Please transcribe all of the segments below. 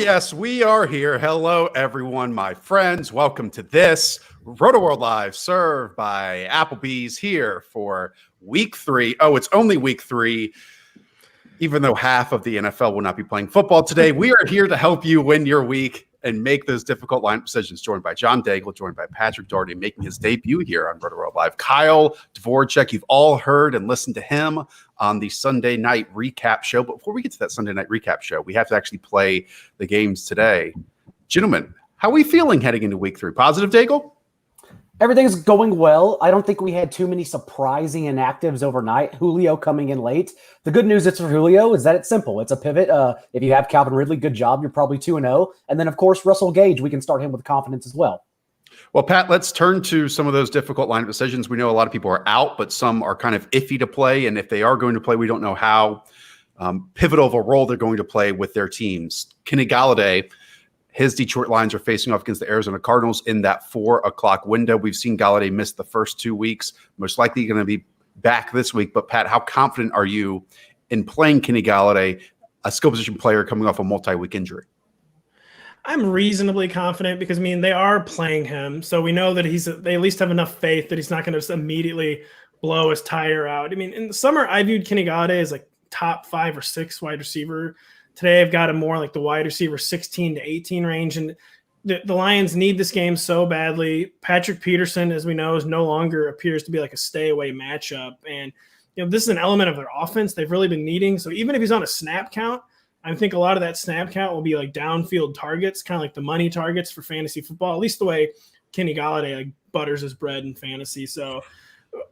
yes, we are here. Hello, everyone, my friends. Welcome to this Rotoworld Live, served by Applebee's, here for week 3. Oh, it's only week 3, even though half of the NFL will not be playing football today. We are here to help you win your week and make those difficult line decisions. Joined by John Daigle, joined by Patrick Doherty, making his debut here on Rotoworld Live. Kyle Dvorak, you've all heard and listened to him on the Sunday night recap show. But before we get to that Sunday night recap show, we have to actually play the games today. Gentlemen, how are we feeling heading into week 3? Positive, Daigle? Everything's going well. I don't think we had too many surprising inactives overnight. Julio coming in late. The good news for Julio is that it's simple. It's a pivot. If you have Calvin Ridley, good job. You're probably 2-0. And then, of course, Russell Gage, we can start him with confidence as well. Well, Pat, let's turn to some of those difficult lineup decisions. We know a lot of people are out, but some are kind of iffy to play. And if they are going to play, we don't know how pivotal of a role they're going to play with their teams. Kenny Galladay, his Detroit Lions are facing off against the Arizona Cardinals in that 4 o'clock window. We've seen Galladay miss the first 2 weeks, most likely going to be back this week. But, Pat, how confident are you in playing Kenny Galladay, a skill position player coming off a multi-week injury? I'm reasonably confident because, they are playing him. So we know that they at least have enough faith that he's not going to just immediately blow his tire out. In the summer, I viewed Kenny Galladay as like top 5 or 6 wide receiver. Today, I've got him more like the wide receiver 16 to 18 range. And the Lions need this game so badly. Patrick Peterson, as we know, no longer appears to be like a stay-away matchup. And, this is an element of their offense they've really been needing. So even if he's on a snap count, I think a lot of that snap count will be like downfield targets, kind of like the money targets for fantasy football, at least the way Kenny Galladay like butters his bread in fantasy. So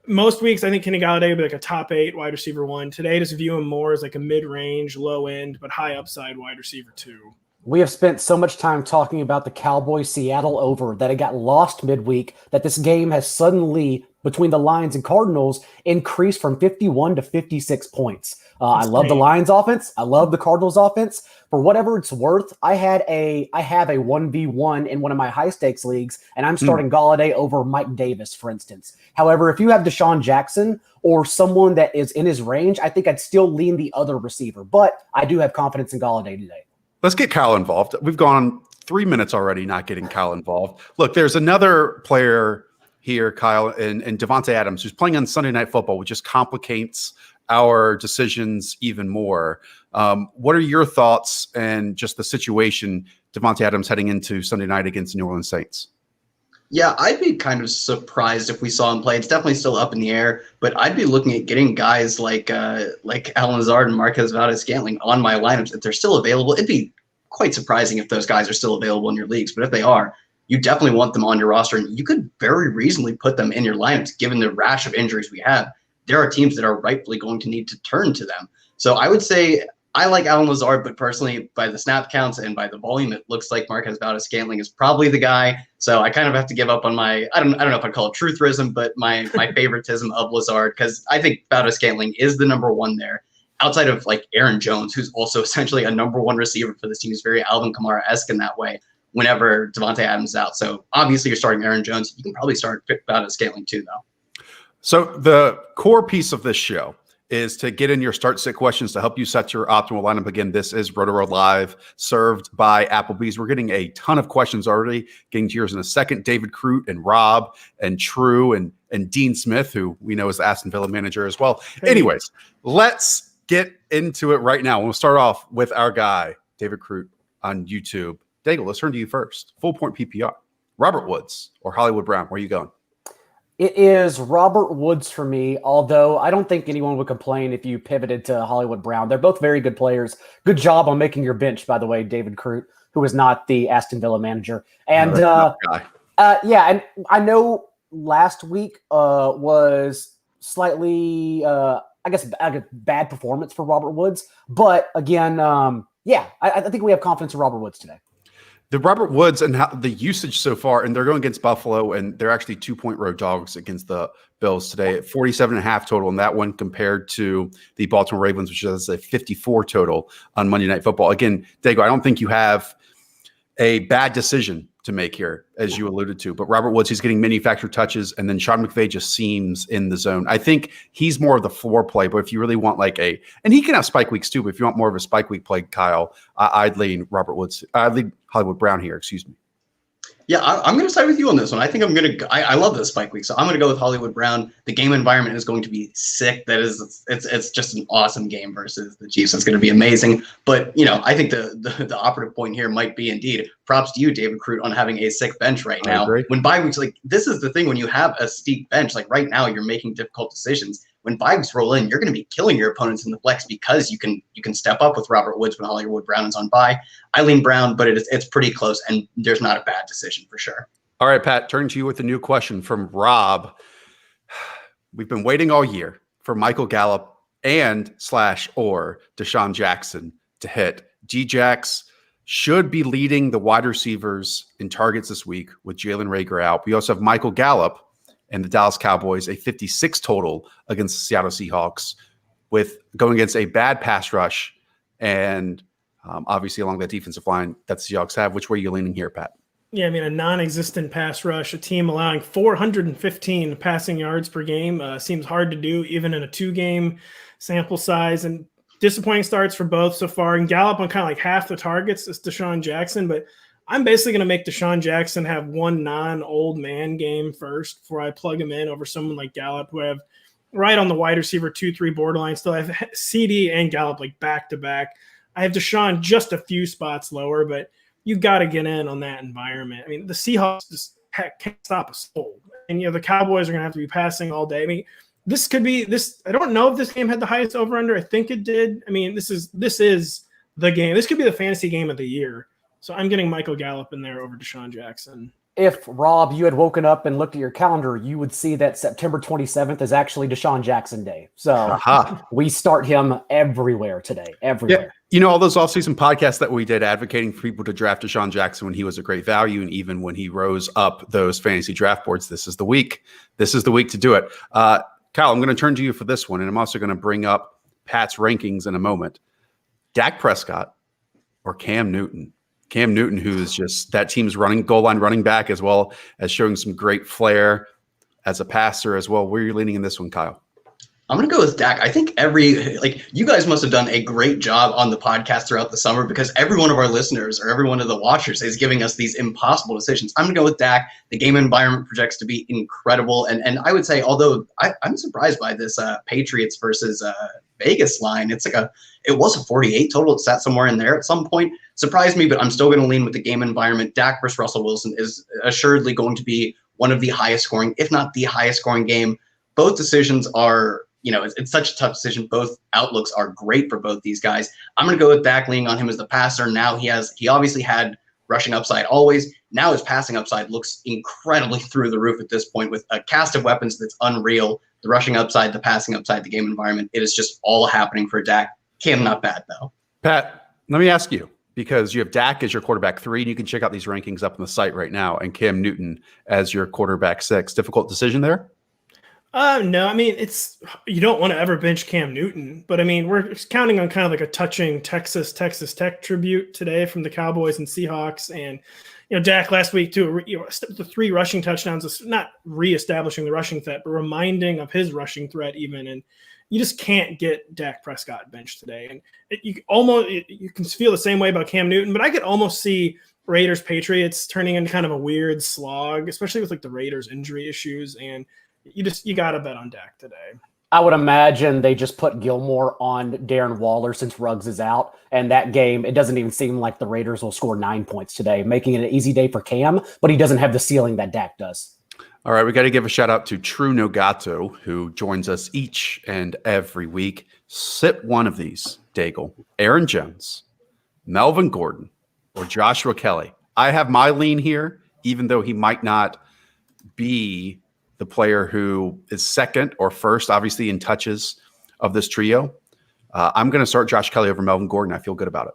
most weeks, I think Kenny Galladay will be like a top 8 wide receiver 1. Today, just view him more as like a mid-range, low-end, but high upside wide receiver 2. We have spent so much time talking about the Cowboys-Seattle over that it got lost midweek, that this game has suddenly, between the Lions and Cardinals, increased from 51 to 56 points. I love the Lions offense. I love the Cardinals offense. For whatever it's worth, I have a 1v1 in one of my high stakes leagues, and I'm starting Galladay over Mike Davis, for instance. However, if you have Deshaun Jackson or someone that is in his range, I think I'd still lean the other receiver. But I do have confidence in Galladay today. Let's get Kyle involved. We've gone 3 minutes already not getting Kyle involved. Look, there's another player here, Kyle, and Davante Adams, who's playing on Sunday Night Football, which just complicates our decisions even more. What are your thoughts and just the situation Davante Adams heading into Sunday night against the New Orleans Saints? Yeah, I'd be kind of surprised if we saw him play. It's definitely still up in the air, but I'd be looking at getting guys like Allen Lazard and Marquez Valdez-Scantling on my lineups if they're still available. It'd be quite surprising if those guys are still available in your leagues, but if they are, you definitely want them on your roster, and you could very reasonably put them in your lineups given the rash of injuries we have. There are teams that are rightfully going to need to turn to them. So I would say I like Allen Lazard, but personally, by the snap counts and by the volume, it looks like Marquez Valdez-Scantling is probably the guy. So I kind of have to give up on my, I don't know if I'd call it truthrism, but my favoritism of Lazard, because I think Valdez-Scantling is the number 1 there. Outside of like Aaron Jones, who's also essentially a number 1 receiver for this team, is very Alvin Kamara-esque in that way whenever Davante Adams is out. So obviously you're starting Aaron Jones. You can probably start Valdez-Scantling too, though. So the core piece of this show is to get in your start-sit questions to help you set your optimal lineup. Again, this is Rotoworld Live, served by Applebee's. We're getting a ton of questions already, getting to yours in a second. David Kroot and Rob and True and Dean Smith, who we know is the Aston Villa manager as well. Hey. Anyways, let's get into it right now. We'll start off with our guy, David Kroot on YouTube. Daigle, let's turn to you first. Full point PPR. Robert Woods or Hollywood Brown, where are you going? It is Robert Woods for me, although I don't think anyone would complain if you pivoted to Hollywood Brown. They're both very good players. Good job on making your bench, by the way, David Kroot, who is not the Aston Villa manager. And and I know last week was slightly, I guess, a bad performance for Robert Woods. But again, I think we have confidence in Robert Woods today. The Robert Woods and the usage so far, and they're going against Buffalo, and they're actually 2-point road dogs against the Bills today at 47.5 total in that one compared to the Baltimore Ravens, which is a 54 total on Monday Night Football. Again, Daigle, I don't think you have a bad decision to make here, as you alluded to. But Robert Woods, he's getting manufactured touches, and then Sean McVay just seems in the zone. I think he's more of the floor play, but if you really want and he can have spike weeks too, but if you want more of a spike week play, Kyle, I'd lean Robert Woods. I'd lean Hollywood Brown here, excuse me. Yeah, I'm going to side with you on this one. I think I love this spike week, so I'm going to go with Hollywood Brown. The game environment is going to be sick. It's just an awesome game versus the Chiefs. It's going to be amazing. But, I think the operative point here might be indeed props to you, David Kroot, on having a sick bench right now. When bye weeks, this is the thing, when you have a steep bench, right now you're making difficult decisions. When bye weeks roll in, you're going to be killing your opponents in the flex because you can step up with Robert Woods when Hollywood Brown is on bye. I lean Brown, but it's pretty close, and there's not a bad decision for sure. All right, Pat, turning to you with a new question from Rob. We've been waiting all year for Michael Gallup or Deshaun Jackson to hit. DJax should be leading the wide receivers in targets this week with Jalen Reagor out. We also have Michael Gallup and the Dallas Cowboys, a 56 total against the Seattle Seahawks, with going against a bad pass rush and obviously along that defensive line that the Seahawks have. Which way are you leaning here, Pat? Yeah, a non-existent pass rush, a team allowing 415 passing yards per game seems hard to do, even in a 2-game sample size. And disappointing starts for both so far. And Gallup on kind of half the targets is Deshaun Jackson, but I'm basically going to make Deshaun Jackson have one non-old man game first before I plug him in over someone like Gallup, who I have right on the wide receiver 2-3 borderline. Still, I have CeeDee and Gallup back-to-back. I have Deshaun just a few spots lower, but you got to get in on that environment. The Seahawks just can't stop a soul. And, the Cowboys are going to have to be passing all day. This could be this. I don't know if this game had the highest over-under. I think it did. This is the game. This could be the fantasy game of the year. So I'm getting Michael Gallup in there over Deshaun Jackson. If, Rob, you had woken up and looked at your calendar, you would see that September 27th is actually Deshaun Jackson Day. So we start him everywhere today, everywhere. Yeah. All those offseason podcasts that we did advocating for people to draft Deshaun Jackson when he was a great value, and even when he rose up those fantasy draft boards, this is the week. This is the week to do it. Kyle, I'm going to turn to you for this one, and I'm also going to bring up Pat's rankings in a moment. Dak Prescott or Cam Newton? Cam Newton, who is just that team's goal line running back, as well as showing some great flair as a passer as well. Where are you leaning in this one, Kyle? I'm going to go with Dak. I think you guys must have done a great job on the podcast throughout the summer, because every one of our listeners or every one of the watchers is giving us these impossible decisions. I'm going to go with Dak. The game environment projects to be incredible. And I would say, although I'm surprised by this Patriots versus Vegas line, it was a 48 total. It sat somewhere in there at some point. Surprised me, but I'm still going to lean with the game environment. Dak versus Russell Wilson is assuredly going to be one of the highest scoring, if not the highest scoring game. Both decisions are, it's such a tough decision. Both outlooks are great for both these guys. I'm going to go with Dak, leaning on him as the passer. Now he obviously had rushing upside always. Now his passing upside looks incredibly through the roof at this point, with a cast of weapons that's unreal. The rushing upside, the passing upside, the game environment. It is just all happening for Dak. Cam, not bad though. Pat, let me ask you, because you have Dak as your quarterback 3, and you can check out these rankings up on the site right now, and Cam Newton as your quarterback 6. Difficult decision there? No, it's you don't want to ever bench Cam Newton, but we're counting on kind of a touching Texas Tech tribute today from the Cowboys and Seahawks, and Dak last week too. The 3 rushing touchdowns is not reestablishing the rushing threat, but reminding of his rushing threat even, and you just can't get Dak Prescott benched today. And you can feel the same way about Cam Newton, but I could almost see Raiders Patriots turning into kind of a weird slog, especially with the Raiders injury issues, and you got to bet on Dak today. I would imagine they just put Gilmore on Darren Waller since Ruggs is out. And that game, it doesn't even seem like the Raiders will score 9 points today, making it an easy day for Cam, but he doesn't have the ceiling that Dak does. All right, we got to give a shout out to truenogato, who joins us each and every week. Sit one of these, Daigle, Aaron Jones, Melvin Gordon, or Joshua Kelley. I have my lean here, even though he might not be the player who is second or first, obviously, in touches of this trio. I'm going to start Josh Kelley over Melvin Gordon. I feel good about it.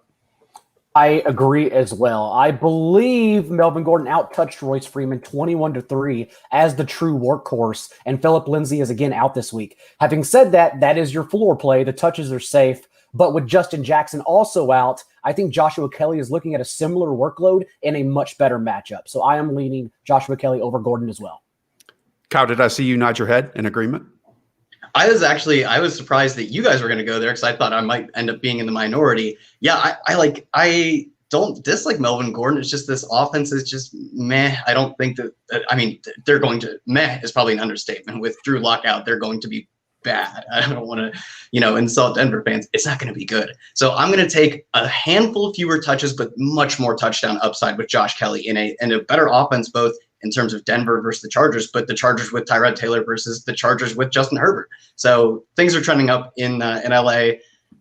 I agree as well. I believe Melvin Gordon out-touched Royce Freeman 21-3 as the true workhorse, and Phillip Lindsay is again out this week. Having said that, that is your floor play. The touches are safe. But with Justin Jackson also out, I think Joshua Kelley is looking at a similar workload in a much better matchup. So I am leaning Joshua Kelley over Gordon as well. Kyle, did I see you nod your head in agreement? I was surprised that you guys were going to go there because I thought I might end up being in the minority. Yeah, I don't dislike Melvin Gordon. It's just this offense is just meh. I don't think that they're going to meh is probably an understatement. With Drew Lock out, they're going to be bad. I don't want to, insult Denver fans. It's not going to be good. So I'm going to take a handful fewer touches, but much more touchdown upside with Josh Kelley in a better offense, both in terms of Denver versus the Chargers, but the Chargers with Tyrod Taylor versus the Chargers with Justin Herbert. So things are trending up in LA,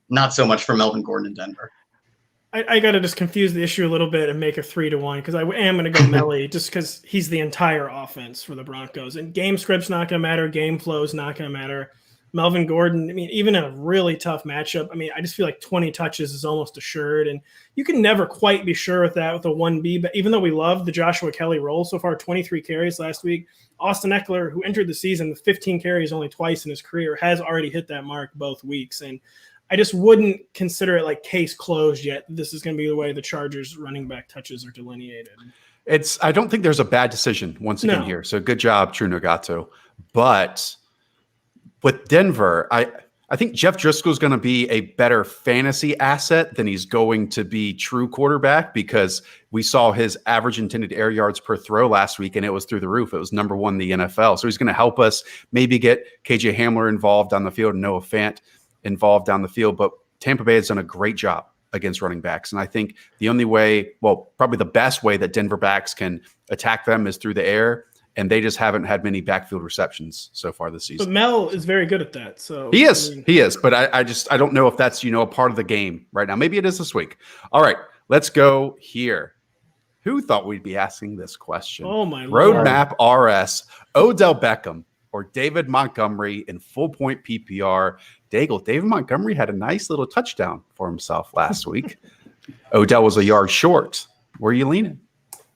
not so much for Melvin Gordon in Denver. I got to just confuse the issue a little bit and make a 3-1 because I am going to go Melly just because he's the entire offense for the Broncos. And game script's not going to matter. Game flow's not going to matter. Melvin Gordon, even in a really tough matchup, I just feel like 20 touches is almost assured. And you can never quite be sure with that with a 1B. But even though we love the Joshua Kelley role so far, 23 carries last week, Austin Eckler, who entered the season with 15 carries only twice in his career, has already hit that mark both weeks. And I just wouldn't consider it like case closed yet. This is going to be the way the Chargers running back touches are delineated. I don't think there's a bad decision once again here. So good job, truenogato. But with Denver, I think Jeff Driscoll is going to be a better fantasy asset than he's going to be true quarterback because we saw his average intended air yards per throw last week and it was through the roof. It was number 1 in the NFL. So he's going to help us maybe get KJ Hamler involved on the field and Noah Fant involved down the field. But Tampa Bay has done a great job against running backs. And I think the only way, probably the best way that Denver backs can attack them is through the air. And they just haven't had many backfield receptions so far this season. But Mel is very good at that. So he is. But I don't know if that's, a part of the game right now. Maybe it is this week. All right, let's go here. Who thought we'd be asking this question? Oh my Lord. RodmapRS, Odell Beckham or David Montgomery in full point PPR. David Montgomery had a nice little touchdown for himself last week. Odell was a yard short. Where are you leaning?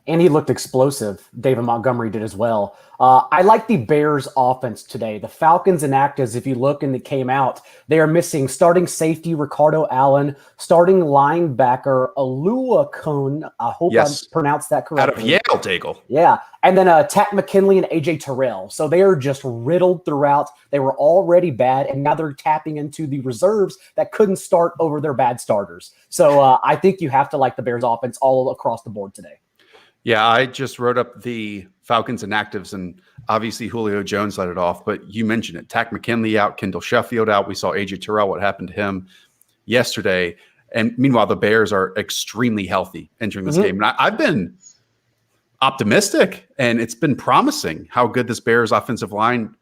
And he looked explosive. David Montgomery did as well. I like the Bears offense today. The Falcons inactives, if you look and it came out, they are missing starting safety Ricardo Allen, starting linebacker Oluokun. I hope I pronounced that correctly. Out of Yale, Daigle. Yeah. And then Tack McKinley and AJ Terrell. So they are just riddled throughout. They were already bad, and now they're tapping into the reserves that couldn't start over their bad starters. So I think you have to like the Bears offense all across the board today. Yeah, I just wrote up the Falcons inactives, and obviously Julio Jones let it off, but you mentioned it. Tack McKinley out, Kendall Sheffield out. We saw AJ Terrell, what happened to him yesterday. And meanwhile, the Bears are extremely healthy entering this game. And I've been optimistic, and it's been promising how good this Bears offensive line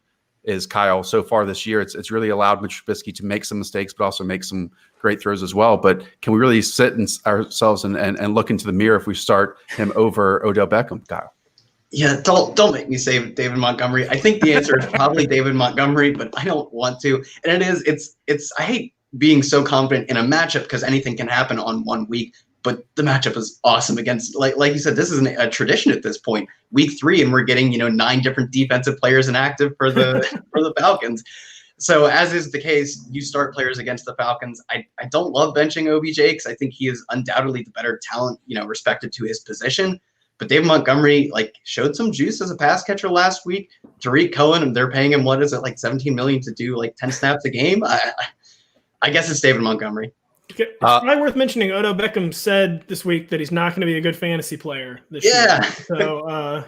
is, Kyle, so far this year. It's really allowed Mitch Trubisky to make some mistakes, but also make some great throws as well. But can we really sit ourselves and look into the mirror if we start him over Odell Beckham, Kyle? Yeah, don't make me say David Montgomery. I think the answer is probably David Montgomery, but I don't want to. And it's I hate being so confident in a matchup because anything can happen on 1 week. But the matchup is awesome against, like you said, this isn't a tradition at this point. Week 3, and we're getting 9 different defensive players inactive for the for the Falcons. So as is the case, you start players against the Falcons. I don't love benching OBJ because I think he is undoubtedly the better talent, respected to his position. But David Montgomery showed some juice as a pass catcher last week. Tariq Cohen, they're paying him $17 million to do 10 snaps a game. I guess it's David Montgomery. It's probably worth mentioning Odell Beckham said this week that he's not going to be a good fantasy player this year. So, Odell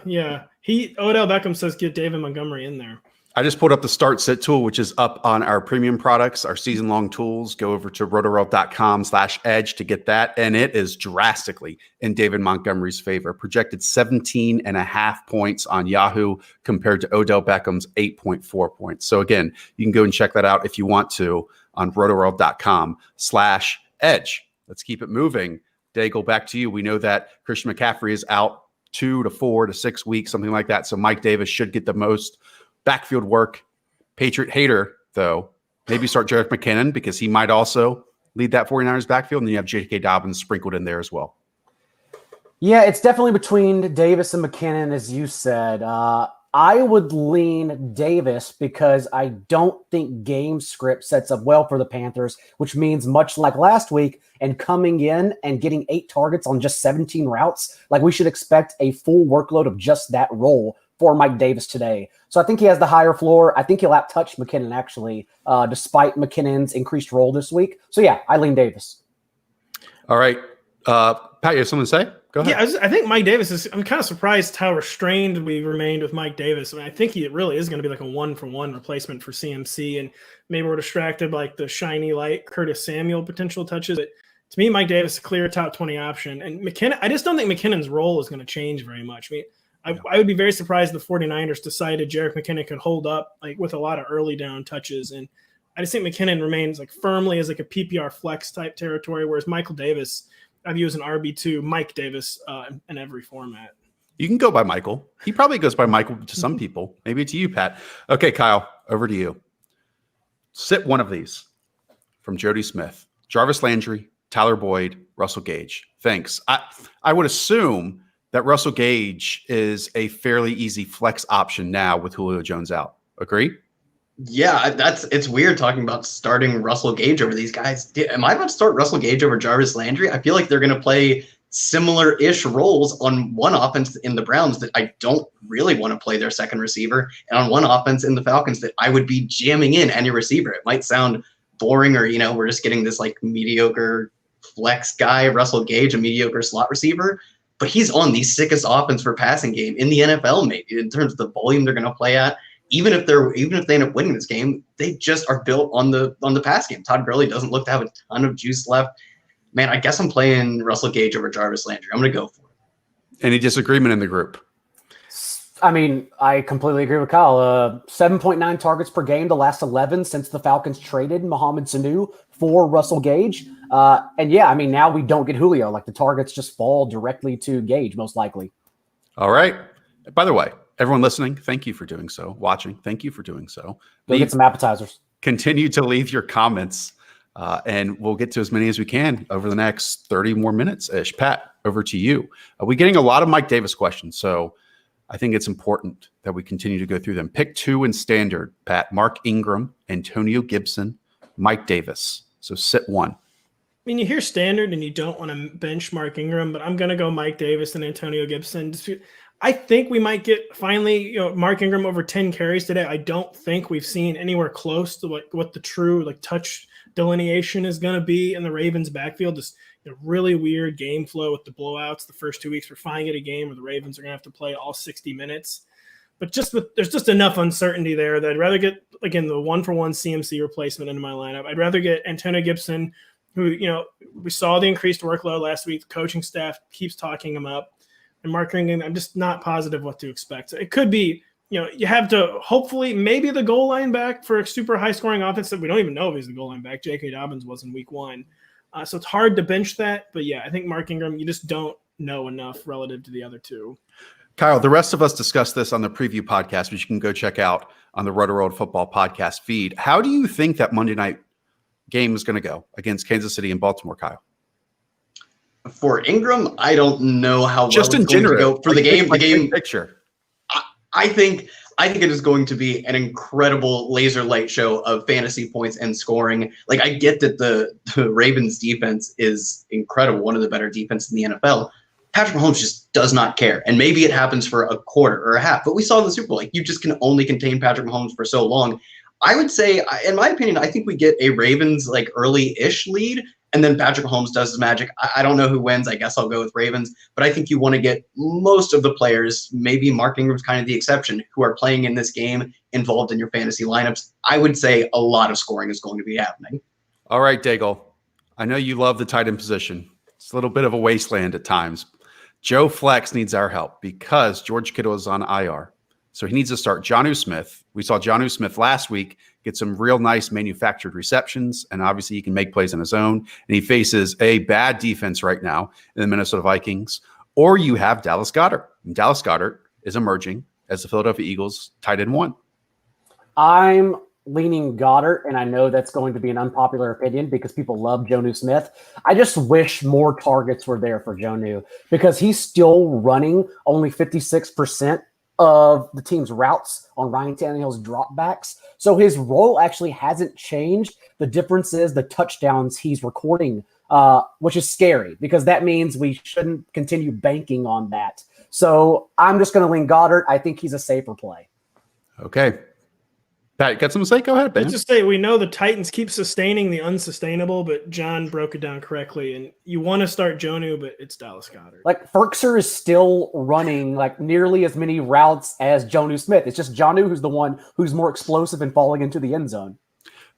Beckham says get David Montgomery in there. I just pulled up the Start Sit tool, which is up on our premium products, our season-long tools. Go over to rotoworld.com/edge to get that, and it is drastically in David Montgomery's favor. Projected 17.5 points on Yahoo compared to Odell Beckham's 8.4 points. So again, you can go and check that out if you want to on rotoworld.com/edge. Let's keep it moving. Daigle, back to you. We know that Christian McCaffrey is out 2 to 4 to 6 weeks, something like that. So Mike Davis should get the most backfield work. Patriot hater, though, maybe start Jerick McKinnon because he might also lead that 49ers backfield. And then you have J.K. Dobbins sprinkled in there as well. Yeah, it's definitely between Davis and McKinnon, as you said. I would lean Davis because I don't think game script sets up well for the Panthers, which means much like last week and coming in and getting 8 targets on just 17 routes, like we should expect a full workload of just that role for Mike Davis today. So I think he has the higher floor. I think he'll out-touch McKinnon actually, despite McKinnon's increased role this week. So yeah, I lean Davis. All right. Pat, you have something to say? Go ahead. Yeah, I think Mike Davis I'm kind of surprised how restrained we remained with Mike Davis. I mean, I think he really is going to be like a 1-for-1 replacement for CMC, and maybe we're distracted like the shiny light Curtis Samuel potential touches. But to me, Mike Davis is a clear top 20 option. And McKinnon, I just don't think McKinnon's role is going to change very much. I mean, I would be very surprised if the 49ers decided Jerick McKinnon could hold up like with a lot of early down touches. And I just think McKinnon remains like firmly as like a PPR flex type territory, whereas Michael Davis, I view as an RB2, Mike Davis in every format. You can go by Michael. He probably goes by Michael to some people. Maybe to you, Pat. Okay, Kyle, over to you. Sit one of these from Jody Smith, Jarvis Landry, Tyler Boyd, Russell Gage. Thanks. I would assume that Russell Gage is a fairly easy flex option now with Julio Jones out. Agree? Yeah, it's weird talking about starting Russell Gage over these guys. Am I about to start Russell Gage over Jarvis Landry? I feel like they're going to play similar-ish roles on one offense in the Browns that I don't really want to play their second receiver, and on one offense in the Falcons that I would be jamming in any receiver. It might sound boring, or we're just getting this like mediocre flex guy, Russell Gage, a mediocre slot receiver, but he's on the sickest offense for passing game in the NFL, maybe in terms of the volume they're going to play at. Even if they end up winning this game, they just are built on the pass game. Todd Gurley doesn't look to have a ton of juice left. Man, I guess I'm playing Russell Gage over Jarvis Landry. I'm going to go for it. Any disagreement in the group? I mean, I completely agree with Kyle. 7.9 targets per game the last 11 since the Falcons traded Mohamed Sanu for Russell Gage. And yeah, I mean, now we don't get Julio. Like the targets just fall directly to Gage, most likely. All right. By the way, everyone listening, thank you for doing so. Watching, thank you for doing so. Go get some appetizers. Continue to leave your comments, and we'll get to as many as we can over the next 30 more minutes-ish. Pat, over to you. We're getting a lot of Mike Davis questions, so I think it's important that we continue to go through them. Pick 2 in standard, Pat. Mark Ingram, Antonio Gibson, Mike Davis. So sit 1. I mean, you hear standard and you don't want to bench Mark Ingram, but I'm going to go Mike Davis and Antonio Gibson. I think we might get finally, Mark Ingram over 10 carries today. I don't think we've seen anywhere close to what the true touch delineation is going to be in the Ravens backfield. Just really weird game flow with the blowouts the first 2 weeks. We're finally get a game where the Ravens are going to have to play all 60 minutes. But there's just enough uncertainty there that I'd rather get, again, the 1-for-1 CMC replacement into my lineup. I'd rather get Antonio Gibson, who, we saw the increased workload last week. The coaching staff keeps talking him up. And Mark Ingram, I'm just not positive what to expect. So it could be, you have to hopefully maybe the goal line back for a super high-scoring offense that we don't even know if he's the goal line back. J.K. Dobbins was in week 1. So it's hard to bench that. But, yeah, I think Mark Ingram, you just don't know enough relative to the other two. Kyle, the rest of us discussed this on the preview podcast, which you can go check out on the Rotoworld Football podcast feed. How do you think that Monday night game is going to go against Kansas City and Baltimore, Kyle? For Ingram, I don't know how just well in it's going general to go for the game. The game picture. I think it is going to be an incredible laser light show of fantasy points and scoring. Like, I get that the Ravens defense is incredible, one of the better defenses in the NFL. Patrick Mahomes just does not care. And maybe it happens for a quarter or a half, but we saw in the Super Bowl, you just can only contain Patrick Mahomes for so long. I would say, in my opinion, I think we get a Ravens early-ish lead, and then Patrick Mahomes does his magic. I don't know who wins. I guess I'll go with Ravens. But I think you want to get most of the players, maybe Mark Ingram's kind of the exception, who are playing in this game involved in your fantasy lineups. I would say a lot of scoring is going to be happening. All right, Daigle. I know you love the tight end position. It's a little bit of a wasteland at times. Joe Flex needs our help because George Kittle is on IR. So he needs to start Jonnu Smith. We saw Jonnu Smith last week get some real nice manufactured receptions, and obviously he can make plays on his own. And he faces a bad defense right now in the Minnesota Vikings. Or you have Dallas Goedert. And Dallas Goedert is emerging as the Philadelphia Eagles tight end 1. I'm leaning Goddard, and I know that's going to be an unpopular opinion because people love Jonnu Smith. I just wish more targets were there for Jonnu because he's still running only 56% of the team's routes on Ryan Tannehill's dropbacks. So his role actually hasn't changed. The difference is the touchdowns he's recording, which is scary because that means we shouldn't continue banking on that. So I'm just going to lean Goddard. I think he's a safer play. Okay. Pat, you got something to say? Go ahead, Ben. Let's just say we know the Titans keep sustaining the unsustainable, but John broke it down correctly. And you want to start Jonnu, but it's Dallas Goedert. Like Ferkser is still running like nearly as many routes as Jonnu Smith. It's just Jonnu who's the one who's more explosive and falling into the end zone.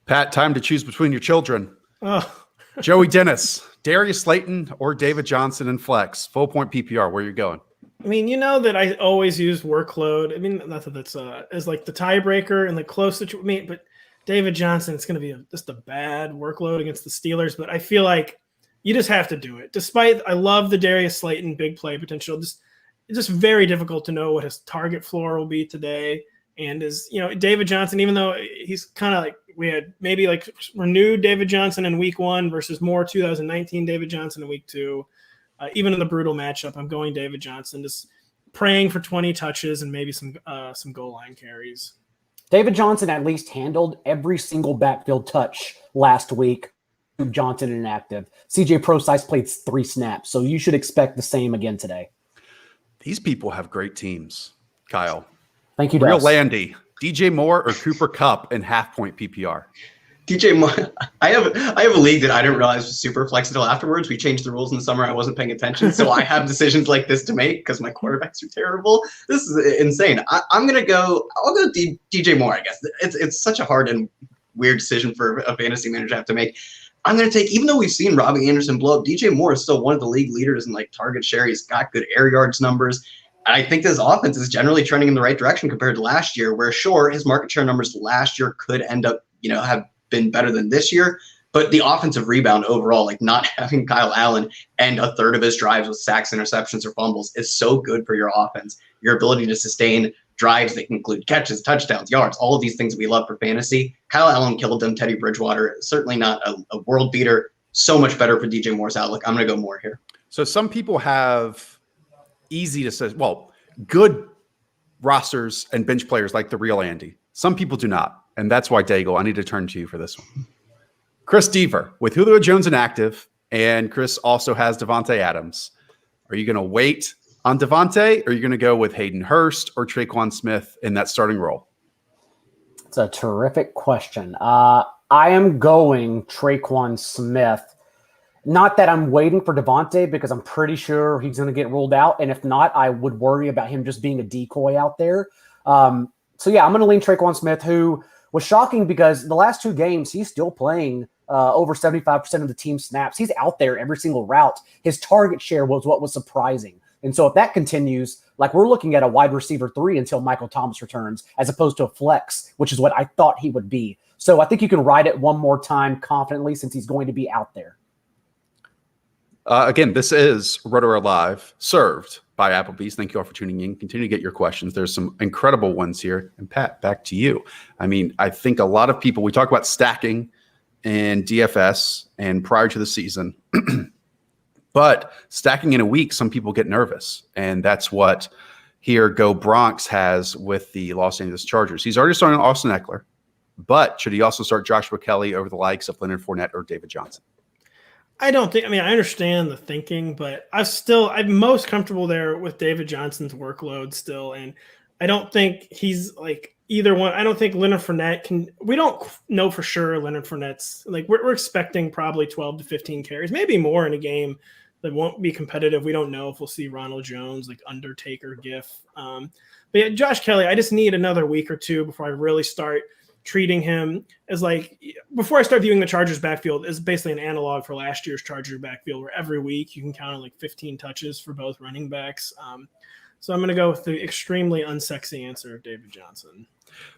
Pat, time to choose between your children. Oh. Joey Dennis, Darius Slayton, or David Johnson in flex. Full point PPR. Where you going? I mean, you know that I always use workload. I mean, not that that's as like the tiebreaker and the close situation. I mean, but David Johnson, it's going to be just a bad workload against the Steelers. But I feel like you just have to do it. Despite I love the Darius Slayton big play potential. It's just very difficult to know what his target floor will be today. And David Johnson, even though he's kind of like we had maybe like renewed David Johnson in week 1 versus more 2019 David Johnson in week 2. Even in the brutal matchup, I'm going David Johnson, just praying for 20 touches and maybe some goal line carries. David Johnson at least handled every single backfield touch last week. Johnson inactive. CJ Procise played 3 snaps, so you should expect the same again today. These people have great teams, Kyle. Thank you, Real Des. Landy, DJ Moore or Cooper Kupp in half-point PPR? DJ Moore, I have a league that I didn't realize was super flex until afterwards. We changed the rules in the summer. I wasn't paying attention, so I have decisions like this to make because my quarterbacks are terrible. This is insane. I'll go DJ Moore. I guess it's such a hard and weird decision for a fantasy manager to have to make. I'm going to take, even though we've seen Robbie Anderson blow up, DJ Moore is still one of the league leaders in like target share. He's got good air yards numbers. And I think this offense is generally trending in the right direction compared to last year, where sure, his market share numbers last year could end up, have been better than this year, but the offensive rebound overall, like not having Kyle Allen and a third of his drives with sacks, interceptions, or fumbles is so good for your offense. Your ability to sustain drives that include catches, touchdowns, yards, all of these things we love for fantasy. Kyle Allen killed them. Teddy Bridgewater, certainly not a world beater. So much better for DJ Moore's outlook. I'm going to go Moore here. So some people have good rosters and bench players like the real Andy. Some people do not. And that's why, Daigle, I need to turn to you for this one. Chris Deaver, with Julio Jones inactive, and Chris also has Devontae Adams. Are you going to wait on Devontae, or are you going to go with Hayden Hurst or Traquan Smith in that starting role? It's a terrific question. I am going Traquan Smith. Not that I'm waiting for Devontae because I'm pretty sure he's going to get ruled out. And if not, I would worry about him just being a decoy out there. I'm going to lean Traquan Smith, who was shocking because the last 2 games, he's still playing over 75% of the team snaps. He's out there every single route. His target share was what was surprising. And so if that continues, like we're looking at a wide receiver 3 until Michael Thomas returns, as opposed to a flex, which is what I thought he would be. So I think you can ride it one more time confidently since he's going to be out there. Again, this is Rotoworld Live, served by Applebee's. Thank you all for tuning in. Continue to get your questions. There's some incredible ones here. And Pat, back to you. I mean, I think a lot of people, we talk about stacking in DFS and prior to the season, but stacking in a week, some people get nervous. And that's what here Go Bronx has with the Los Angeles Chargers. He's already starting Austin Eckler, but should he also start Joshua Kelley over the likes of Leonard Fournette or David Johnson? I understand the thinking, but I'm most comfortable there with David Johnson's workload still. And I don't think he's like either one. I don't think Leonard Fournette we don't know for sure Leonard Fournette's like, we're expecting probably 12 to 15 carries, maybe more in a game that won't be competitive. We don't know if we'll see Ronald Jones, like Undertaker gif. But yeah, Josh Kelley, I just need another week or 2 before I really start treating him as like, before I start viewing the Chargers backfield as basically an analog for last year's Chargers backfield, where every week you can count on like 15 touches for both running backs. So I'm going to go with the extremely unsexy answer of David Johnson.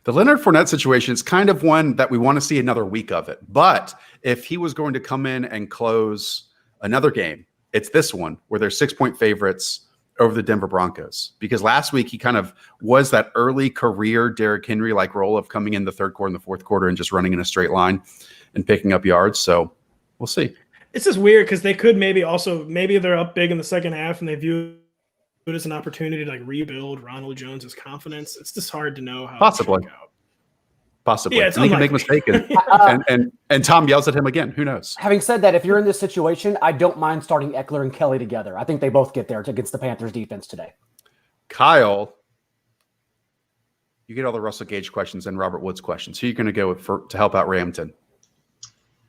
The Leonard Fournette situation is kind of one that we want to see another week of it. But if he was going to come in and close another game, it's this one where they're 6-point favorites over the Denver Broncos, because last week he kind of was that early career Derrick Henry like role of coming in the third quarter and the fourth quarter and just running in a straight line and picking up yards. So we'll see. It's just weird because they could maybe they're up big in the second half and they view it as an opportunity to like rebuild Ronald Jones's confidence. It's just hard to know how Possibly. it shook out. Possibly. Yeah, it's and he can make a unlikely. mistake and Tom yells at him again. Who knows? Having said that, if you're in this situation, I don't mind starting Eckler and Kelley together. I think they both get there against the Panthers defense today. Kyle, you get all the Russell Gage questions and Robert Woods questions. Who are you going to go with to help out Ramtin?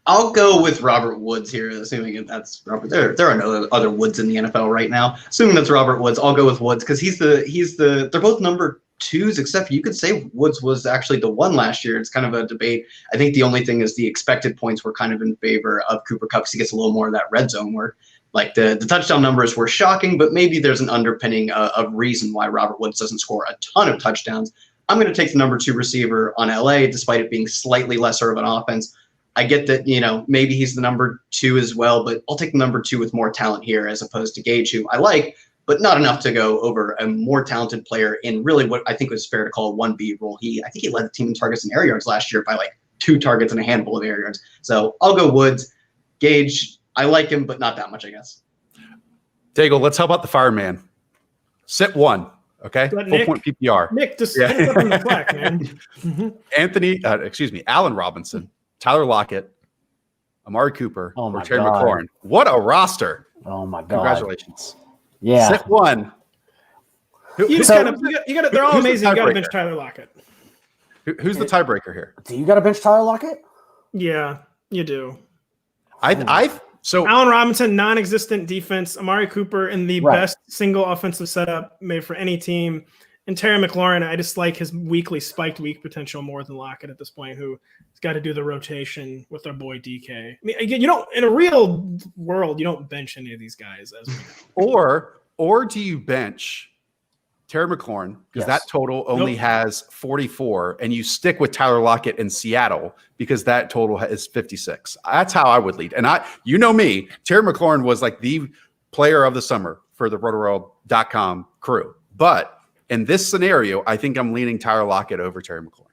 I'll go with Robert Woods here, assuming that's Robert. There are no other Woods in the NFL right now. Assuming that's Robert Woods, I'll go with Woods because they're both number twos, except you could say Woods was actually the one last year. It's kind of a debate. I think the only thing is the expected points were kind of in favor of Cooper Kupp because he gets a little more of that red zone work. Like the touchdown numbers were shocking, but maybe there's an underpinning of reason why Robert Woods doesn't score a ton of touchdowns. I'm going to take the number 2 receiver on LA, despite it being slightly lesser of an offense. I get that, maybe he's the number 2 as well, but I'll take the number 2 with more talent here as opposed to Gage, who I like, but not enough to go over a more talented player in really what I think was fair to call a 1B role. I think he led the team in targets and air yards last year by like 2 targets and a handful of air yards. So I'll go Woods. Gage, I like him, but not that much, I guess. Daigle, let's help out the fireman. Sit 1. Okay, full point PPR. Nick, just hit us up in the Slack, man. Allen Robinson, Tyler Lockett, Amari Cooper, or Terry God. McLaurin. What a roster! Oh my God! Congratulations. Yeah. Sit 1. You got. They're all amazing. You got to bench Tyler Lockett. Who's the tiebreaker here? Do you got to bench Tyler Lockett? Yeah, you do. So Allen Robinson, non-existent defense. Amari Cooper in the best single offensive setup made for any team. And Terry McLaurin, I just like his weekly spiked week potential more than Lockett at this point, who's got to do the rotation with our boy DK. I mean, again, in a real world, you don't bench any of these guys. Or do you bench Terry McLaurin because that total only has 44, and you stick with Tyler Lockett in Seattle because that total is 56. That's how I would lead. And me, Terry McLaurin was like the player of the summer for the Rotoworld.com crew. But in this scenario, I think I'm leaning Tyler Lockett over Terry McLaurin.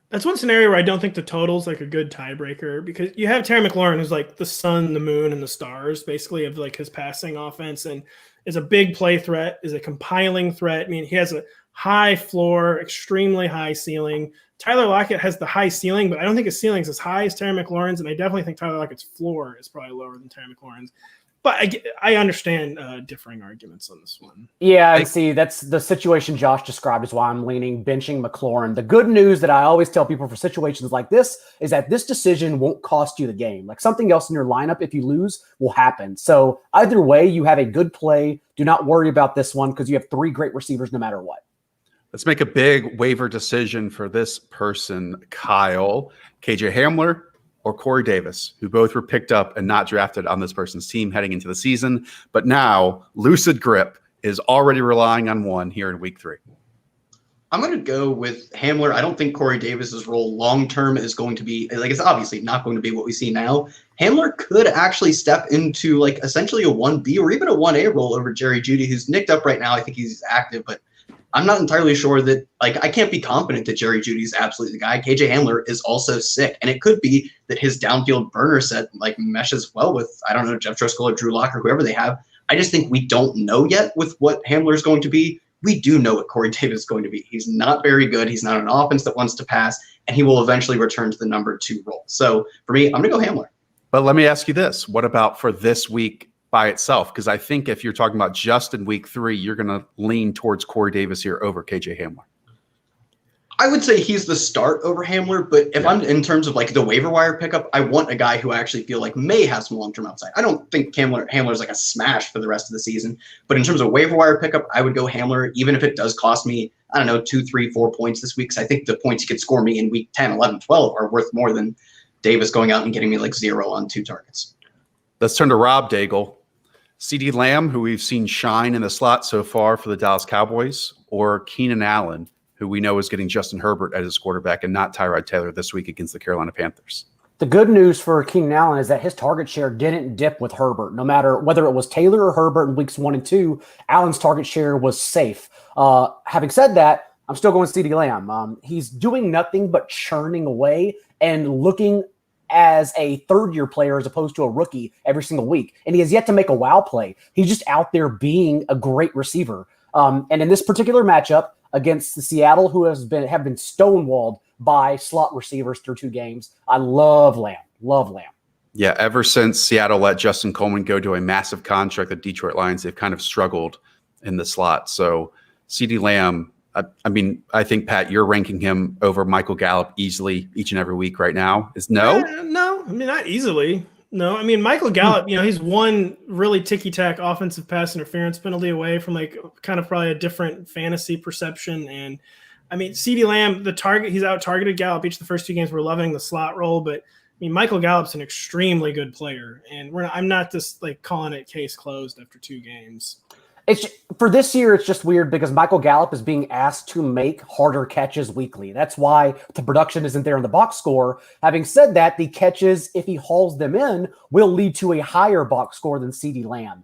That's one scenario where I don't think the total's like a good tiebreaker because you have Terry McLaurin who's like the sun, the moon, and the stars basically of like his passing offense and is a big play threat, is a compiling threat. I mean, he has a high floor, extremely high ceiling. Tyler Lockett has the high ceiling, but I don't think his ceiling is as high as Terry McLaurin's, and I definitely think Tyler Lockett's floor is probably lower than Terry McLaurin's. But I understand differing arguments on this one. Yeah, and see, that's the situation Josh described is why I'm leaning benching McLaurin. The good news that I always tell people for situations like this is that this decision won't cost you the game. Like something else in your lineup, if you lose, will happen. So either way, you have a good play. Do not worry about this one because you have 3 great receivers no matter what. Let's make a big waiver decision for this person, Kyle. KJ Hamler or Corey Davis, who both were picked up and not drafted on this person's team heading into the season. But now Lucid Grip is already relying on one here in week 3. I'm going to go with Hamler. I don't think Corey Davis's role long-term is going to be, like, it's obviously not going to be what we see now. Hamler could actually step into, like, essentially a 1B or even a 1A role over Jerry Jeudy, who's nicked up right now. I think he's active, but I'm not entirely sure that, like, I can't be confident that Jerry Jeudy is absolutely the guy. KJ Hamler is also sick, and it could be that his downfield burner set, like, meshes well with, I don't know, Jeff Driscoll or Drew Lock or whoever they have. I just think we don't know yet with what Hamler is going to be. We do know what Corey Davis is going to be. He's not very good. He's not an offense that wants to pass, and he will eventually return to the number 2 role. So for me, I'm going to go Hamler. But let me ask you this. What about for this week by itself? Because I think if you're talking about just in week 3, you're going to lean towards Corey Davis here over KJ Hamler. I would say he's the start over Hamler, but if I'm in terms of like the waiver wire pickup, I want a guy who I actually feel like may have some long-term upside. I don't think Hamler's like a smash for the rest of the season, but in terms of waiver wire pickup, I would go Hamler, even if it does cost me, I don't know, 2, 3, 4 points this week. Because I think the points he could score me in week 10, 11, 12 are worth more than Davis going out and getting me like 0 on 2 targets. Let's turn to Rob Daigle. CeeDee Lamb, who we've seen shine in the slot so far for the Dallas Cowboys, or Keenan Allen, who we know is getting Justin Herbert as his quarterback and not Tyrod Taylor this week against the Carolina Panthers. The good news for Keenan Allen is that his target share didn't dip with Herbert. No matter whether it was Taylor or Herbert in weeks 1 and 2, Allen's target share was safe. Having said that, I'm still going CeeDee Lamb. He's doing nothing but churning away and looking as a third-year player as opposed to a rookie every single week. And he has yet to make a wow play. He's just out there being a great receiver. And in this particular matchup against the Seattle, who have been stonewalled by slot receivers through 2 games, I love Lamb. Love Lamb. Yeah, ever since Seattle let Justin Coleman go to a massive contract, the Detroit Lions, they've kind of struggled in the slot. So CeeDee Lamb, I mean, I think, Pat, you're ranking him over Michael Gallup easily each and every week right now. No? No, I mean, not easily. No, I mean, Michael Gallup, he's one really ticky-tack offensive pass interference penalty away from kind of probably a different fantasy perception. And I mean, CeeDee Lamb, he's out-targeted Gallup each of the first 2 games. We're loving the slot role, but I mean, Michael Gallup's an extremely good player, and I'm not just calling it case closed after 2 games. For this year, it's just weird because Michael Gallup is being asked to make harder catches weekly. That's why the production isn't there in the box score. Having said that, the catches, if he hauls them in, will lead to a higher box score than CeeDee Lamb.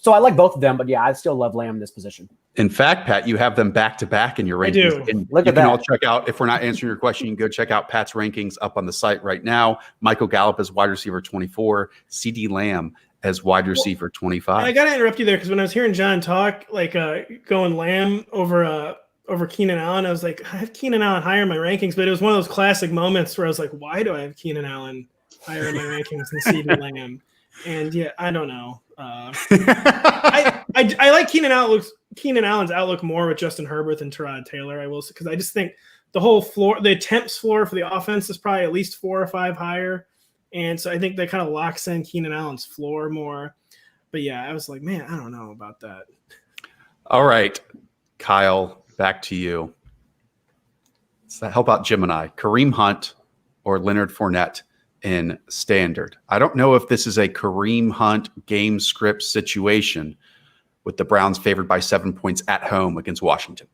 So I like both of them, but yeah, I still love Lamb in this position. In fact, Pat, you have them back-to-back in your rankings. I do. And you can all check out, if we're not answering your question, you can go check out Pat's rankings up on the site right now. Michael Gallup as wide receiver 24, CeeDee Lamb as wide receiver 25. I got to interrupt you there because when I was hearing John talk, going Lamb over Keenan Allen, I was like, I have Keenan Allen higher in my rankings, but it was one of those classic moments where I was like, why do I have Keenan Allen higher in my rankings than CeeDee Lamb? And yeah, I don't know. I like Keenan Allen's outlook more with Justin Herbert than Tyrod Taylor, I will say, because I just think the attempts floor for the offense is probably at least 4 or 5 higher. And so I think that kind of locks in Keenan Allen's floor more. But yeah, I was like, man, I don't know about that. All right, Kyle, back to you. So how about Gemini? Kareem Hunt or Leonard Fournette in standard? I don't know if this is a Kareem Hunt game script situation with the Browns favored by 7 points at home against Washington.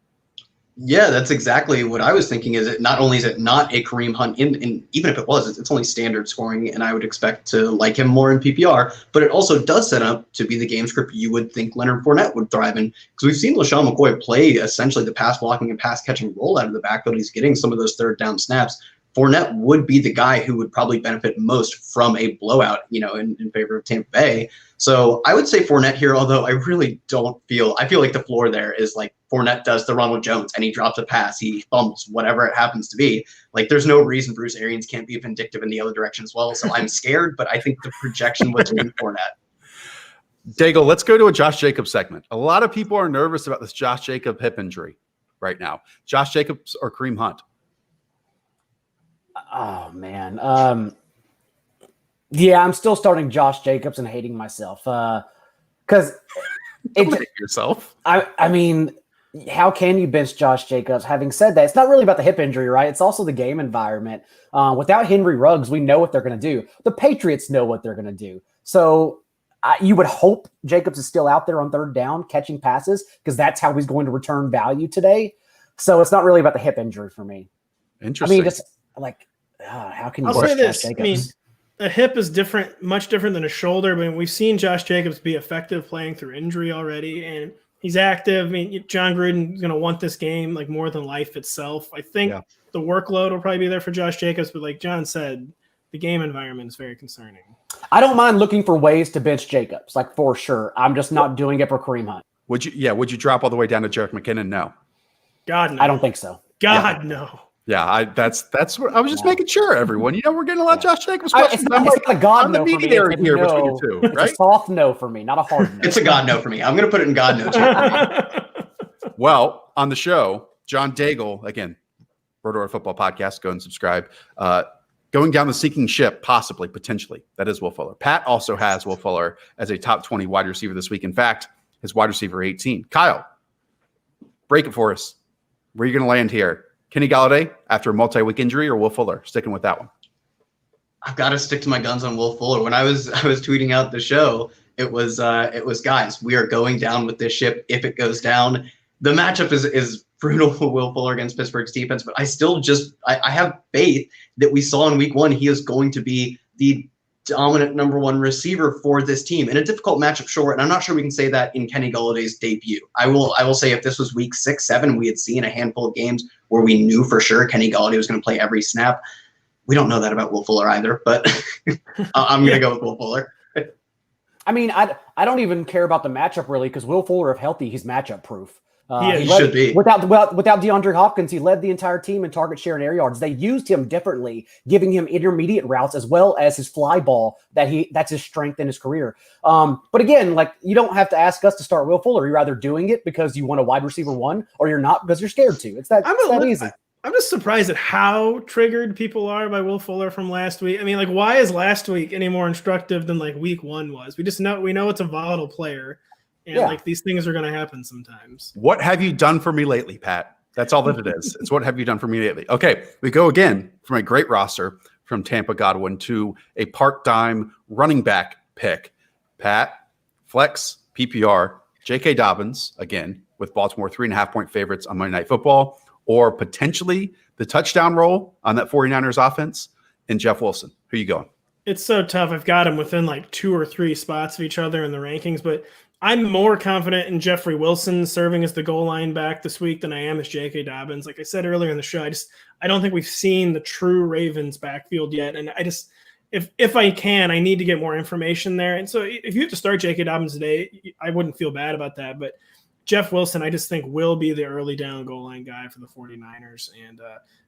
Yeah, that's exactly what I was thinking. Is it not only is it not a Kareem Hunt, in even if it was, it's only standard scoring, and I would expect to like him more in PPR, but it also does set up to be the game script you would think Leonard Fournette would thrive in, because we've seen LaShawn McCoy play essentially the pass blocking and pass catching role out of the backfield. He's getting some of those third down snaps. Fournette would be the guy who would probably benefit most from a blowout, in favor of Tampa Bay. So I would say Fournette here, although I really I feel like the floor there is like Fournette does the Ronald Jones and he drops a pass, he fumbles, whatever it happens to be. Like there's no reason Bruce Arians can't be vindictive in the other direction as well. So I'm scared, but I think the projection would lean Fournette. Daigle, let's go to a Josh Jacobs segment. A lot of people are nervous about this Josh Jacobs hip injury right now. Josh Jacobs or Kareem Hunt? Oh, man. Yeah, I'm still starting Josh Jacobs and hating myself. Because Don't hate yourself. I mean, how can you bench Josh Jacobs? Having said that, it's not really about the hip injury, right? It's also the game environment. Without Henry Ruggs, we know what they're going to do. The Patriots know what they're going to do. So you would hope Jacobs is still out there on third down catching passes because that's how he's going to return value today. So it's not really about the hip injury for me. Interesting. I mean, just like, how can you I'll say bench this. Josh Jacobs? I mean, a hip is different, much different than a shoulder. But we've seen Josh Jacobs be effective playing through injury already, and he's active. I mean, John Gruden is going to want this game like more than life itself. I think the workload will probably be there for Josh Jacobs, but like John said, the game environment is very concerning. I don't mind looking for ways to bench Jacobs, like for sure. I'm just not doing it for Kareem Hunt. Would you drop all the way down to Jerick McKinnon? No. God, no. I don't think so. God, no. Yeah, that's what I was just making sure, everyone. We're getting a lot of Josh Jacobs questions. It's not a God no for me. Mediator here between the two, right? It's a soft no for me, not a hard no. It's a God no for me. I'm going to put it in God no too. Well, on the show, John Daigle, again, Rotoworld Football Podcast, go and subscribe. Going down the sinking ship, possibly, potentially. That is Will Fuller. Pat also has Will Fuller as a top 20 wide receiver this week. In fact, his wide receiver 18. Kyle, break it for us. Where are you going to land here? Kenny Golladay after a multi-week injury, or Will Fuller? Sticking with that one. I've got to stick to my guns on Will Fuller. When I was tweeting out the show, it was guys, we are going down with this ship if it goes down. The matchup is brutal for Will Fuller against Pittsburgh's defense, but I still I have faith that we saw in week one he is going to be the dominant number one receiver for this team in a difficult matchup, sure. And I'm not sure we can say that in Kenny Galladay's debut. I will say if this was week 6, 7, we had seen a handful of games where we knew for sure Kenny Golladay was going to play every snap. We don't know that about Will Fuller either, but I'm going to go with Will Fuller. I mean, I don't even care about the matchup really because Will Fuller, if healthy, he's matchup proof. He should be. Without DeAndre Hopkins, he led the entire team in target share and air yards. They used him differently, giving him intermediate routes as well as his fly ball. That's his strength in his career. But again, like, you don't have to ask us to start Will Fuller. You're either doing it because you want a wide receiver one, or you're not because you're scared to. It's that easy. I'm just surprised at how triggered people are by Will Fuller from last week. I mean, like, why is last week any more instructive than like week 1 was? We know it's a volatile player. And like, these things are going to happen sometimes. What have you done for me lately, Pat? That's all that it is. It's what have you done for me lately? Okay, we go again from a great roster from Tampa Godwin to a part-time running back pick. Pat, flex, PPR, J.K. Dobbins, again, with Baltimore 3.5-point favorites on Monday Night Football, or potentially the touchdown roll on that 49ers offense, and Jeff Wilson. Who are you going? It's so tough. I've got them within like 2 or 3 spots of each other in the rankings, but I'm more confident in Jeffrey Wilson serving as the goal line back this week than I am as J.K. Dobbins. Like I said earlier in the show, I don't think we've seen the true Ravens backfield yet. And if I can, I need to get more information there. And so if you have to start J.K. Dobbins today, I wouldn't feel bad about that. But Jeff Wilson, I just think, will be the early down goal line guy for the 49ers. And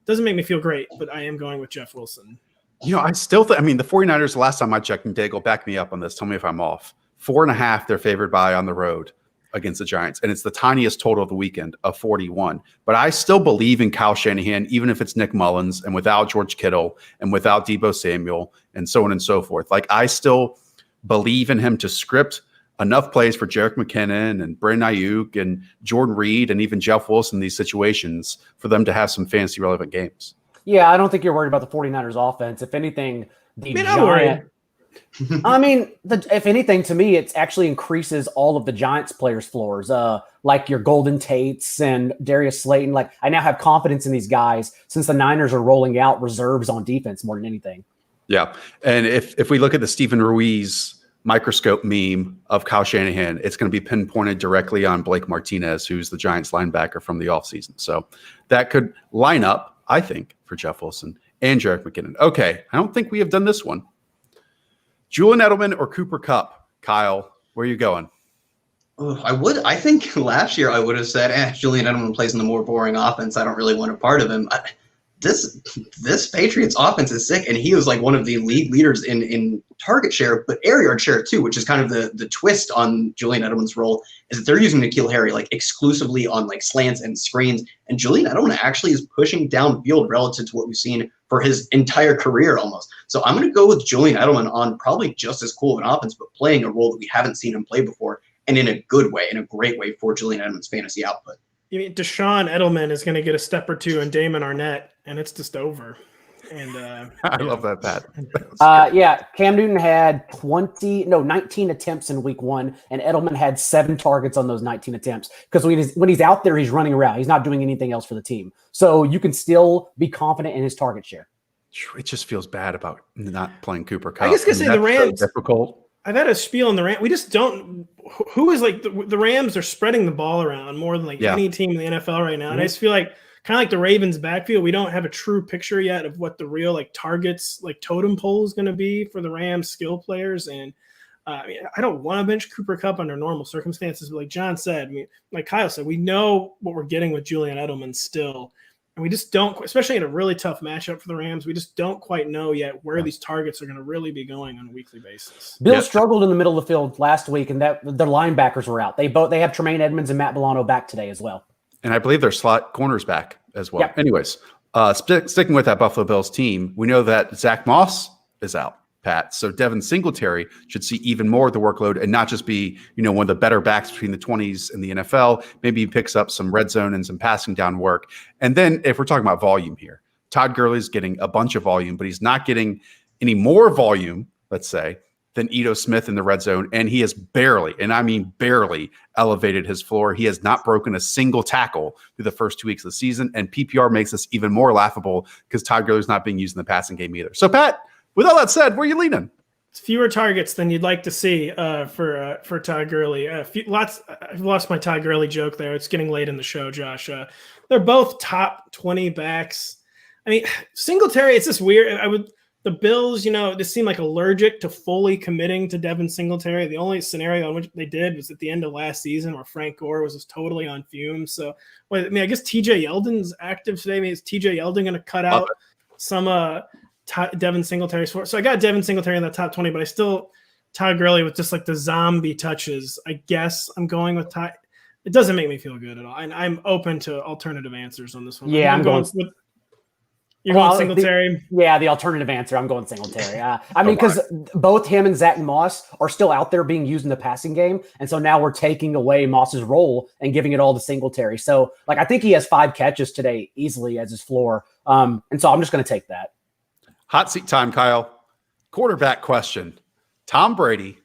doesn't make me feel great, but I am going with Jeff Wilson. I still think, the 49ers, the last time I checked, and Daigle, back me up on this. Tell me if I'm off. 4.5 they're favored by on the road against the Giants. And it's the tiniest total of the weekend of 41. But I still believe in Kyle Shanahan, even if it's Nick Mullins and without George Kittle and without Deebo Samuel and so on and so forth. Like, I still believe in him to script enough plays for Jerick McKinnon and Brandon Ayuk and Jordan Reed and even Jeff Wilson in these situations for them to have some fantasy relevant games. Yeah, I don't think you're worried about the 49ers offense. If anything, if anything, to me, it actually increases all of the Giants players' floors, like your Golden Tates and Darius Slayton. Like, I now have confidence in these guys since the Niners are rolling out reserves on defense more than anything. Yeah, and if we look at the Stephen Ruiz microscope meme of Kyle Shanahan, it's going to be pinpointed directly on Blake Martinez, who's the Giants linebacker from the offseason. So that could line up, I think, for Jeff Wilson and Jerick McKinnon. Okay, I don't think we have done this one. Julian Edelman or Cooper Kupp? Kyle, where are you going? I think last year I would have said, Julian Edelman plays in the more boring offense. I don't really want a part of him. This Patriots offense is sick, and he was like one of the league leaders in target share, but air yard share too, which is kind of the twist on Julian Edelman's role, is that they're using N'Keal Harry like exclusively on like slants and screens, and Julian Edelman actually is pushing downfield relative to what we've seen for his entire career almost. So I'm going to go with Julian Edelman on probably just as cool of an offense, but playing a role that we haven't seen him play before, and in a good way, in a great way for Julian Edelman's fantasy output. You mean Deshaun Edelman is going to get a step or two in Damon Arnett, and it's just over. And I love that, Pat. Cam Newton had 19 attempts in week 1, and Edelman had 7 targets on those 19 attempts. Because when he's out there, he's running around. He's not doing anything else for the team. So you can still be confident in his target share. It just feels bad about not playing Cooper Kupp. I guess because the Rams so difficult. I've had a spiel on the Rams. We just don't. Who is like the Rams are spreading the ball around more than any team in the NFL right now, and I just feel like kind of like the Ravens backfield, we don't have a true picture yet of what the real like targets like totem pole is going to be for the Rams skill players. And I don't want to bench Cooper Kupp under normal circumstances, but like John said, like Kyle said, we know what we're getting with Julian Edelman still. And we just don't, especially in a really tough matchup for the Rams, we just don't quite know yet where these targets are going to really be going on a weekly basis. Bill struggled in the middle of the field last week, and that the linebackers were out. They have Tremaine Edmonds and Matt Milano back today as well. And I believe their slot corners back as well. Yep. Anyways, sticking with that Buffalo Bills team, we know that Zach Moss is out, Pat. So Devin Singletary should see even more of the workload and not just be, one of the better backs between the 20s in the NFL. Maybe he picks up some red zone and some passing down work. And then if we're talking about volume here, Todd Gurley's getting a bunch of volume, but he's not getting any more volume, let's say, than Ito Smith in the red zone. And he has barely, and I mean barely, elevated his floor. He has not broken a single tackle through the first 2 weeks of the season. And PPR makes this even more laughable because Todd Gurley's not being used in the passing game either. So, Pat, with all that said, where are you leaning? It's fewer targets than you'd like to see for Todd Gurley. I've lost my Todd Gurley joke there. It's getting late in the show, Josh. They're both top 20 backs. I mean, Singletary, it's just weird. The Bills, they seem like allergic to fully committing to Devin Singletary. The only scenario in which they did was at the end of last season where Frank Gore was just totally on fumes. So, I guess TJ Yeldon's active today. I mean, is TJ Yeldon going to cut out some Devin Singletary? So I got Devin Singletary in the top 20, but I still Todd Gurley with just like the zombie touches. I guess I'm going with Todd. It doesn't make me feel good at all. And I'm open to alternative answers on this one. Yeah, I'm going with. You're going Singletary? The alternative answer, I'm going Singletary. I mean, because both him and Zach Moss are still out there being used in the passing game. And so now we're taking away Moss's role and giving it all to Singletary. So, I think he has 5 catches today easily as his floor. And so I'm just going to take that. Hot seat time, Kyle. Quarterback question. Tom Brady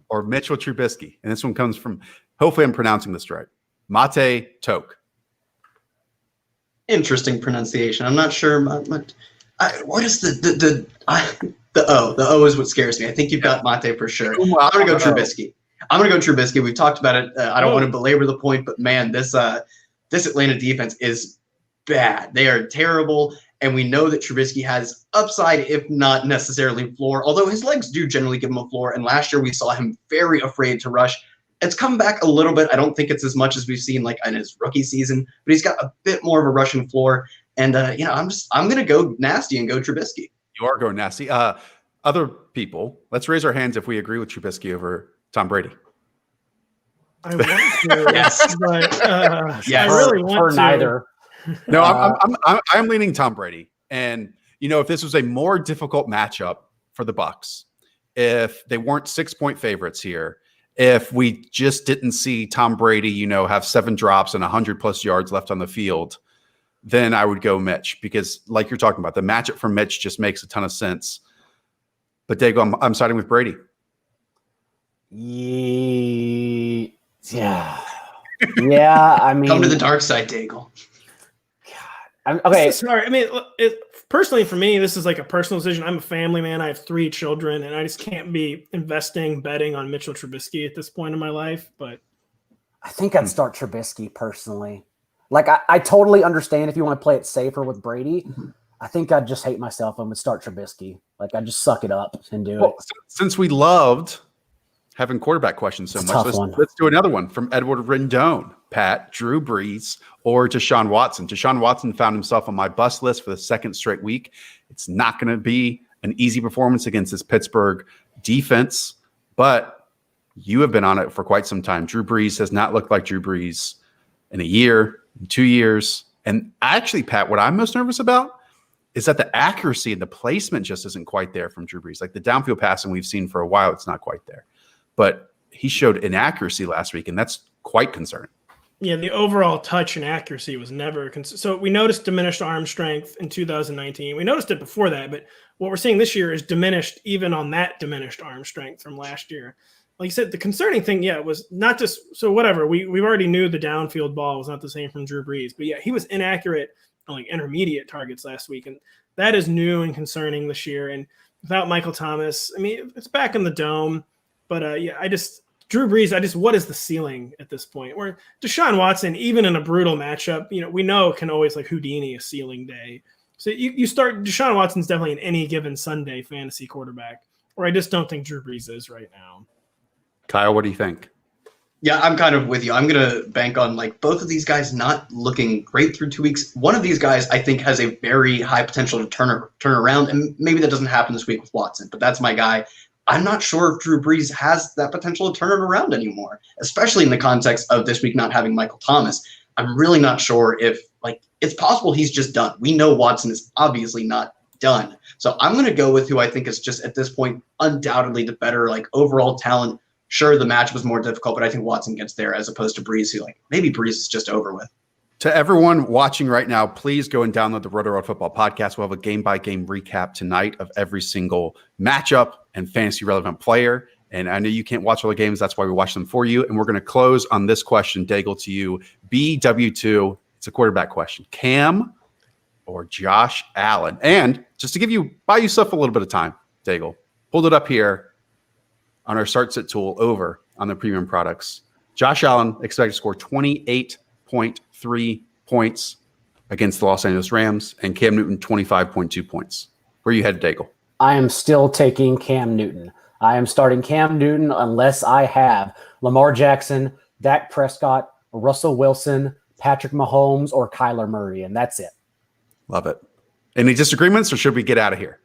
or Mitchell Trubisky? And this one comes from, hopefully I'm pronouncing this right, Mate Toke. Interesting pronunciation. I'm not sure. What is the O? The O is what scares me. I think you've got Mate for sure. I'm going to go Trubisky. We've talked about it. I don't want to belabor the point, but man, this Atlanta defense is bad. They are terrible, and we know that Trubisky has upside, if not necessarily floor, although his legs do generally give him a floor, and last year we saw him very afraid to rush. It's come back a little bit. I don't think it's as much as we've seen like in his rookie season, but he's got a bit more of a rushing floor. And I'm going to go nasty and go Trubisky. You are going nasty. Other people, let's raise our hands if we agree with Trubisky over Tom Brady. I want to, yes, but yes. I really want to. Neither. No, I'm leaning Tom Brady. And if this was a more difficult matchup for the Bucs, if they weren't 6-point favorites here, if we just didn't see Tom Brady, have 7 drops and 100+ yards left on the field, then I would go Mitch, because like you're talking about, the matchup for Mitch just makes a ton of sense. But Dago, I'm siding with Brady. Yeah. I mean, come to the dark side, Dago. Okay. Sorry. I mean, personally, for me, this is like a personal decision. I'm a family man. I have 3 children, and I just can't be betting on Mitchell Trubisky at this point in my life. But I think I'd start Trubisky personally. Like, I totally understand if you want to play it safer with Brady. I think I'd just hate myself and would start Trubisky. Like, I'd just suck it up and do it. Since we loved having quarterback questions so much, let's do another one from Edward Rendon. Pat, Drew Brees, or Deshaun Watson. Deshaun Watson found himself on my bust list for the 2nd straight week. It's not going to be an easy performance against this Pittsburgh defense, but you have been on it for quite some time. Drew Brees has not looked like Drew Brees in a year, in 2 years. And actually, Pat, what I'm most nervous about is that the accuracy and the placement just isn't quite there from Drew Brees. Like the downfield passing we've seen for a while, it's not quite there. But he showed inaccuracy last week, and that's quite concerning. Yeah, the overall touch and accuracy was never so we noticed diminished arm strength in 2019. We noticed it before that, but what we're seeing this year is diminished even on that diminished arm strength from last year. Like you said, the concerning thing, was not just so whatever. We already knew the downfield ball was not the same from Drew Brees, but he was inaccurate on like intermediate targets last week, and that is new and concerning this year. And without Michael Thomas, I mean, it's back in the dome, but Drew Brees, what is the ceiling at this point? Where Deshaun Watson, even in a brutal matchup, we know can always like Houdini a ceiling day. So you start Deshaun Watson's definitely an any given Sunday fantasy quarterback, or I just don't think Drew Brees is right now. Kyle, what do you think? Yeah, I'm kind of with you. I'm going to bank on like both of these guys not looking great through 2 weeks. One of these guys I think has a very high potential to turn around, and maybe that doesn't happen this week with Watson, but that's my guy. I'm not sure if Drew Brees has that potential to turn it around anymore, especially in the context of this week not having Michael Thomas. I'm really not sure if it's possible he's just done. We know Watson is obviously not done. So I'm going to go with who I think is just at this point undoubtedly the better overall talent. Sure, the match was more difficult, but I think Watson gets there as opposed to Brees, who maybe Brees is just over with. To everyone watching right now, please go and download the Rotoworld Football podcast. We'll have a game-by-game recap tonight of every single matchup and fantasy-relevant player. And I know you can't watch all the games. That's why we watch them for you. And we're going to close on this question, Daigle, to you. BW2, it's a quarterback question. Cam or Josh Allen? And just to buy yourself a little bit of time, Daigle, pulled it up here on our start-sit tool over on the premium products. Josh Allen expected to score 28.3 points. against the Los Angeles Rams, and Cam Newton 25.2 points. Where you headed, Daigle? I am still taking Cam Newton. I am starting Cam Newton unless I have Lamar Jackson, Dak Prescott, Russell Wilson, Patrick Mahomes, or Kyler Murray, and that's it. Love it. Any disagreements, or should we get out of here?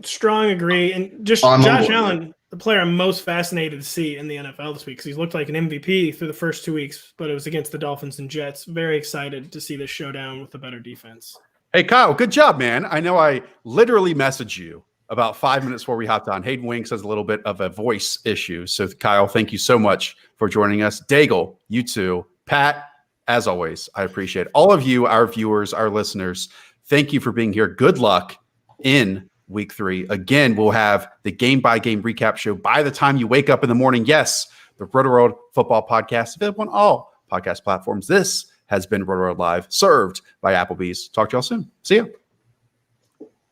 Strong agree. And just Josh Allen, the player I'm most fascinated to see in the NFL this week, because he's looked like an MVP through the first 2 weeks, but it was against the Dolphins and Jets. Very excited to see this showdown with a better defense. Hey, Kyle, good job, man. I know I literally messaged you about 5 minutes before we hopped on. Hayden Winks has a little bit of a voice issue. So, Kyle, thank you so much for joining us. Daigle, you too. Pat, as always, I appreciate all of you, our viewers, our listeners. Thank you for being here. Good luck in week 3. Again, we'll have the game-by-game recap show by the time you wake up in the morning. Yes, the Rotoworld Football Podcast, available on all podcast platforms. This has been Rotoworld Live, served by Applebee's. Talk to y'all soon. See you.